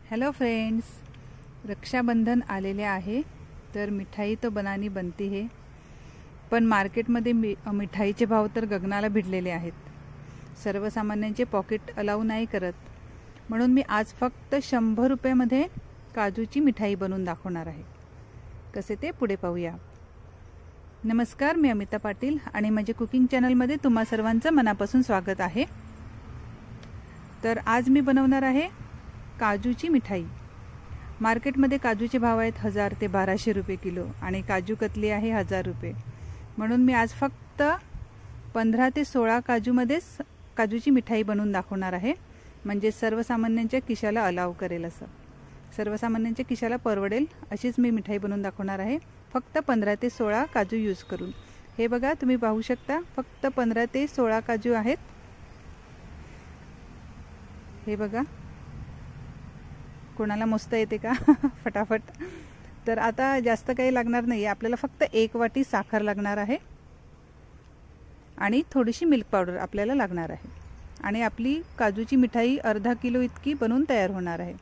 Hello friends, Rakshabandhan आलेले आहे तर मिठाई तो बनानी बनती है। पण मार्केटमध्ये मिठाईचे भाव तर गगनाला भिडलेले आहेत। सर्वसामान्यांचे पॉकेट अलाउ नाही करत, म्हणून मी आज फक्त 100 रुपयामध्ये काजूची मिठाई बनवून दाखवणार आहे। कसे ते पुढे पाहूया। नमस्कार, मी अमिता पाटील आणि माझे कुकिंग चॅनलमध्ये तुम्हा सर्वांचं मनापासून स्वागत आहे। तर आज मी बनवणार आहे काजूची मिठाई। मार्केटमध्ये काजूचे भाव आहेत 1000 ते 1200 रुपये किलो आणि काजू कतली आहे 1000 रुपये। म्हणून मी आज फक्त 15 ते 16 काजूमध्येच काजूची मिठाई बनवून दाखवणार आहे। म्हणजे सर्वसामान्यांच्या खिशाला अलाव करेल, असं सर्वसामान्यांच्या खिशाला परवडेल अशीच मी मिठाई बनवून दाखवणार आहे। फक्त 15 ते 16 काजू यूज करून। हे बघा, तुम्ही पाहू शकता फक्त 15 ते 16 काजू आहेत। हे बघा, कोणाला मस्त येते का फटाफट। तर आता जास्त काही लागणार नाही, आपल्याला फक्त 1 वाटी साखर लागणार आहे आणि थोडीशी मिल्क पावडर आपल्याला लागणार आहे आणि आपली काजूची मिठाई अर्धा किलो इतकी बनवून तयार होणार आहे।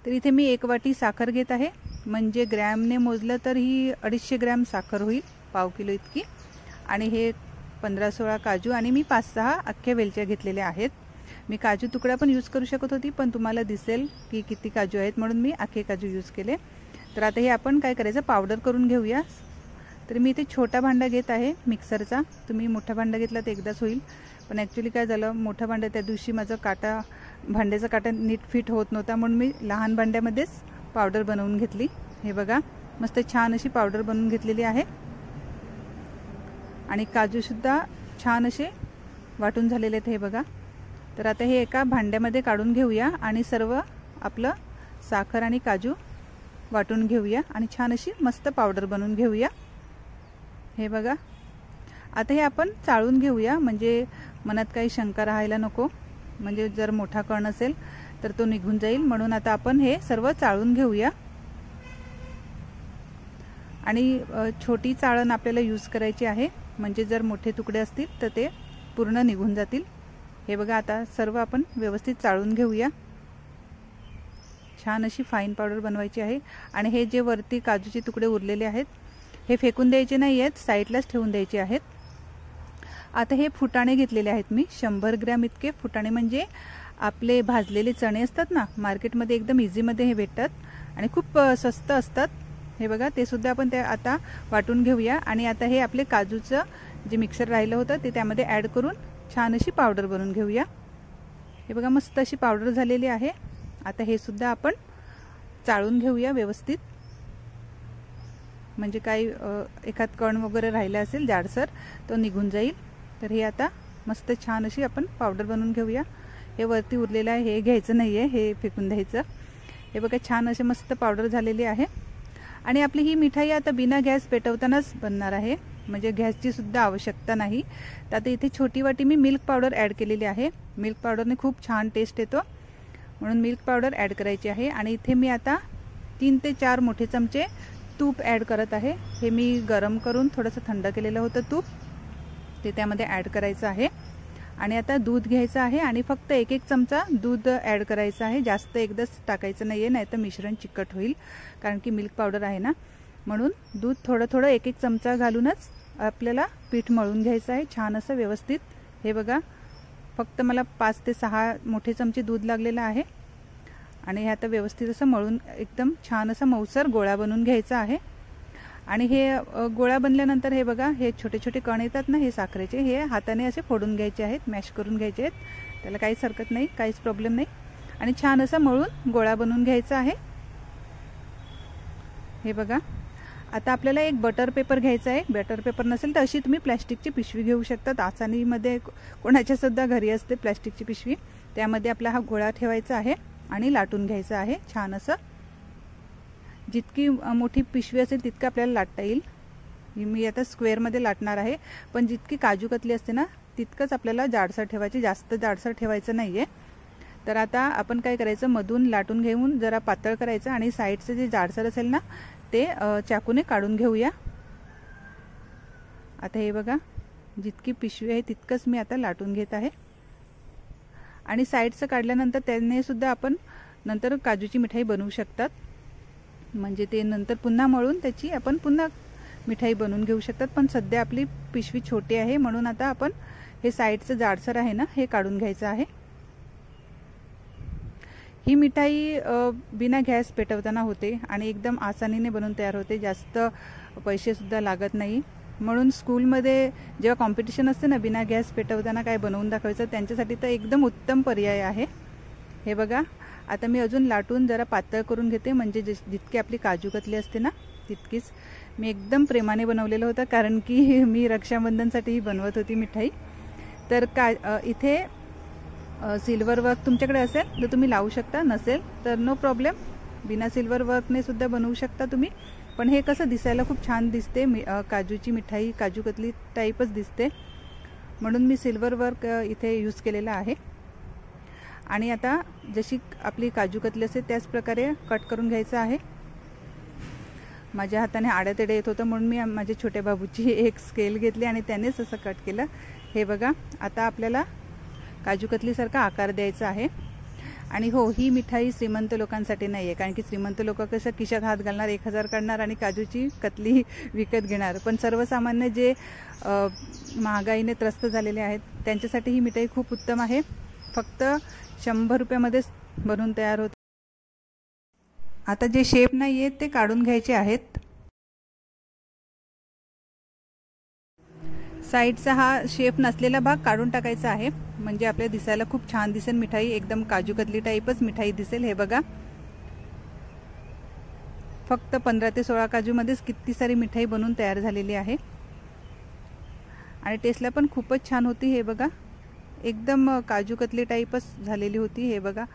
तर इथे मी 1 वाटी साखर घेत आहे, म्हणजे ग्रॅमने मोजलं तर ही 250 ग्रॅम साखर होईल, पाव किलो इतकी। आणि हे 15-16 काजू आणि मी 5-6 अख्ख्या वेलच्या घेतलेल्या आहेत। मी काजू तुकडा पण यूज करू शकत होती, पण तुम्हाला दिसेल की किती काजू आहेत म्हणून मी अख्खे काजू यूज केले। तर आता हे आपण काय करायचं, पावडर करून घेऊया। तर मी इथे छोटा भांडा घेत आहे मिक्सरचा। तुम्ही मोठा भांडा घेतला तर एकदाच होईल, पण ॲक्च्युली काय झालं, मोठा भांडा त्या दिवशी माझा भांड्याचा काटा नीट फिट होत नव्हता, म्हणून मी लहान भांड्यामध्येच पावडर बनवून घेतली। हे बघा, मस्त छान अशी पावडर बनवून घेतलेली आहे आणि काजू सुद्धा छान असे वाटून झालेले आहेत। हे बघा, तर आता हे एका भांड्यामध्ये काढून घेऊया आणि सर्व आपलं साखर आणि काजू वाटून घेऊया आणि छान अशी मस्त पावडर बनवून घेऊया। हे बघा, आता हे आपण चाळून घेऊया, म्हणजे मनात काही शंका राहायला नको, म्हणजे जर मोठा कण असेल तर तो निघून जाईल। म्हणून आता आपण हे सर्व चाळून घेऊया आणि छोटी चाळण आपल्याला यूज करायची आहे, म्हणजे जर मोठे तुकडे असतील तर ते पूर्ण निघून जातील। हे बघा, आता सर्व आपण व्यवस्थित चाळून घेऊया। छान अशी फाईन पावडर बनवायची आहे आणि हे जे वरती काजूचे तुकडे उरलेले आहेत हे फेकून द्यायचे नाही आहेत, साईडलाच ठेवून द्यायचे आहेत। आता हे फुटाणे घेतलेले आहेत मी 100 ग्रॅम इतके फुटाणे, म्हणजे आपले भाजलेले चणे असतात ना, मार्केटमध्ये एकदम इझीमध्ये हे भेटतात आणि खूप स्वस्त असतात। हे बघा, ते सुद्धा आपण ते आता वाटून घेऊया आणि आता हे आपले काजूचं जे मिक्सर राहिलं होतं ते त्यामध्ये ॲड करून छान अशी पावडर बनवून घेऊया। हे बघा, मस्त अशी पावडर झालेली आहे। आता हे सुद्धा आपण चाळून घेऊया व्यवस्थित, म्हणजे काही एखाद कण वगैरे राहिला असेल जाडसर तो निघून जाईल। तर हे आता मस्त छान अशी आपण पावडर बनवून घेऊया। हे वरती उरलेलं आहे हे घ्यायचं नाही आहे, हे फेकून द्यायचं। हे बघा, छान अशी मस्त पावडर झालेली आहे आणि आपली ही मिठाई आता बिना गॅस पेटवतानाच बनणार आहे, म्हणजे गॅसची सुद्धा आवश्यकता नाही। तर आता इथे छोटी वाटी मी मिल्क पावडर ॲड केलेली आहे। मिल्क पावडरने खूप छान टेस्ट येतो, म्हणून मिल्क पावडर ॲड करायची आहे। आणि इथे मी आता 3 ते 4 मोठे चमचे तूप ॲड करत आहे। हे मी गरम करून थोडंसं थंड केलेलं होतं तूप, ते त्यामध्ये ॲड करायचं आहे। आणि आता दूध घ्यायचं आहे आणि फक्त 1-1 चमचा दूध ॲड करायचं आहे, जास्त एकदाच टाकायचं नाही आहे, नाहीतर मिश्रण चिकट होईल, कारण की मिल्क पावडर आहे ना। म्हणून दूध थोडं थोडं 1-1 चमचा घालूनच आपल्याला पीठ मळून घ्यायचं आहे छान असं व्यवस्थित। हे बघा, फक्त मला 5 ते 6 मोठे चमचे दूध लागलेलं आहे आणि हे आता व्यवस्थित असं मळून एकदम छान असा मऊसर गोळा बनवून घ्यायचा आहे। आणि हे गोळा बनल्यानंतर हे बघा, हे छोटे छोटे कण येतात ना हे साखरेचे, हे हाताने असे फोडून घ्यायचे आहेत, मॅश करून घ्यायचे आहेत, त्याला काहीच हरकत नाही, काहीच प्रॉब्लेम नाही। आणि छान असं मळून गोळा बनवून घ्यायचा आहे। हे बघा, आता आपल्याला एक बटर पेपर घ्यायचा आहे। बटर पेपर नसेल तर अशी तुम्ही प्लॅस्टिकची पिशवी घेऊ शकता, आसानीमध्ये कोणाच्या सुद्धा घरी असते प्लॅस्टिकची पिशवी, त्यामध्ये आपला हा गोळा ठेवायचा आहे आणि लाटून घ्यायचा आहे छान असं। जितकी मोठी पिशवी असेल तितकं आपल्याला लाटता येईल। मी आता स्क्वेअरमध्ये लाटणार आहे, पण जितकी काजू कतली असते ना तितकंच आपल्याला जाडसर ठेवायची, जास्त जाडसर ठेवायचं नाही आहे। तर आता आपण काय करायचं, मधून लाटून घेऊन जरा पातळ करायचं आणि साईडचं जे जाडसर असेल ना ते चाकूने काढून घेऊया। आता हे बघा, जितकी पिशवी आहे तितकंच मी आता लाटून घेत आहे आणि साईडचं काढल्यानंतर त्याने सुद्धा आपण नंतर काजूची मिठाई बनवू शकतात. म्हणजे ते नंतर पुन्हा मळून त्याची आपण पुन्हा मिठाई बनवून घेऊ शकतात. पण सध्या आपली पिशवी छोटी आहे म्हणून आता आपण हे साईडचं जाडसर आहे ना हे काढून घ्यायचं आहे. ही मिठाई बिना गॅस पेटवताना होते आणि एकदम आसानीने बनवून तयार होते. जास्त पैसेसुद्धा लागत नाही. म्हणून स्कूलमध्ये जेव्हा कॉम्पिटिशन असते ना बिना गॅस पेटवताना काय बनवून दाखवायचं त्यांच्यासाठी तर एकदम उत्तम पर्याय आहे. हे बघा आता मी अजून लाटून जरा पातळ करून घेते. म्हणजे जितकी आपली काजू कतली असते ना तितकीच. मी एकदम प्रेमाने बनवलेलं होतं कारण की मी रक्षाबंधनसाठी ही बनवत होती मिठाई. तर इथे सिल्वर वर्क तुमच्याकडे असेल तर तुम्ही लावू शकता, नसेल तर नो प्रॉब्लेम, बिना सिल्वर वर्कने सुद्धा बनवू शकता तुम्ही. पण हे कसं दिसायला खूप छान दिसते. काजूची मिठाई काजू कतली टाईपच दिसते म्हणून मी सिल्वर वर्क इथे यूज केलेला आहे. आणि आता जशी आपली काजू कतली असते त्याच प्रकारे कट करून घ्यायचं आहे. माझ्या हाताने आड्यातेडे येत होतं म्हणून मी माझ्या छोट्या बाबूची एक स्केल घेतली आणि त्यानेच असं कट केलं. हे बघा आता आपल्याला काजू कतलीसारखा आकार द्यायचा आहे. आणि हो ही मिठाई श्रीमंत लोकांसाठी नाही आहे कारण की श्रीमंत लोक कसं खिशात हात घालणार 1000 काढणार आणि काजूची कतली विकत घेणार. पण सर्वसामान्य जे महागाईने त्रस्त झालेले आहेत त्यांच्यासाठी ही मिठाई खूप उत्तम आहे. फक्त 100 रुपयामध्येच बनवून तयार होते. आता जे शेप नाही आहेत ते काढून घ्यायचे आहेत. साईडचा हा शेप नसलेला भाग काढून टाकायचा आहे म्हणजे आपल्याला दिसायला खूप छान दिसेल. मिठाई एकदम काजू कतली टाईपच मिठाई दिसेल. हे बघा फक्त 15 ते 16 काजूमध्येच किती सारी मिठाई बनवून तयार झालेली आहे आणि टेस्टला पण खूपच छान होती. हे बघा एकदम काजू कतली टाईपच झालेली होती. हे बघा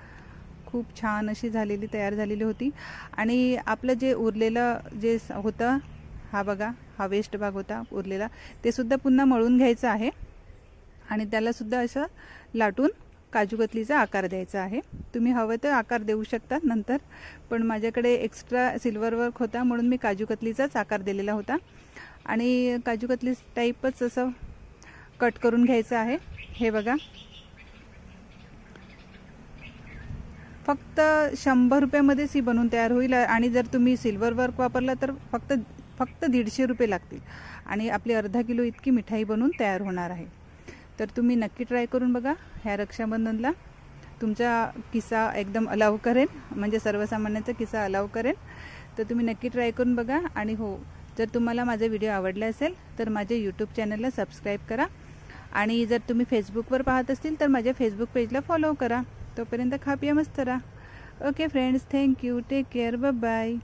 खूप छान अशी झालेली तयार झालेली होती. आणि आपलं जे उरलेलं जे होतं हा बघा हा वेस्ट भाग होता उरलेला ते सुद्धा पुन्हा मळून घ्यायचं आहे आणि त्याला सुद्धा असं लाटून काजू कतलीचा आकार द्यायचा आहे. तुम्ही हवं तर आकार देऊ शकता नंतर, पण माझ्याकडे एक्स्ट्रा सिल्वर वर्क होता म्हणून मी काजू कतलीचाच आकार दिलेला होता. आणि काजू कतली टाईपच असं कट करून घ्यायचं आहे. हे बघा फक्त 100 रुपयामध्येच ही बनवून तयार होईल. आणि जर तुम्ही सिल्वर वर्क वापरला तर फक्त 150 रुपये लागतील आणि आपली अर्धा किलो इतकी मिठाई बनवून तयार होणार आहे. तर तुम्ही नक्की ट्राय करून बघा. ह्या रक्षाबंधनला तुमचा किस्सा एकदम अलाव करेन, म्हणजे सर्वसामान्यांचा किस्सा अलाव करेन. तर तुम्ही नक्की ट्राय करून बघा. आणि हो जर तुम्हाला माझा व्हिडिओ आवडला असेल तर माझ्या यूट्यूब चॅनलला सबस्क्राईब करा. आणि जर तुम्ही फेसबुकवर पाहत असतील तर माझ्या फेसबुक पेजला फॉलो करा. तोपर्यंत खा पिया मस्त राहा. Okay friends, thank you, take care, bye bye.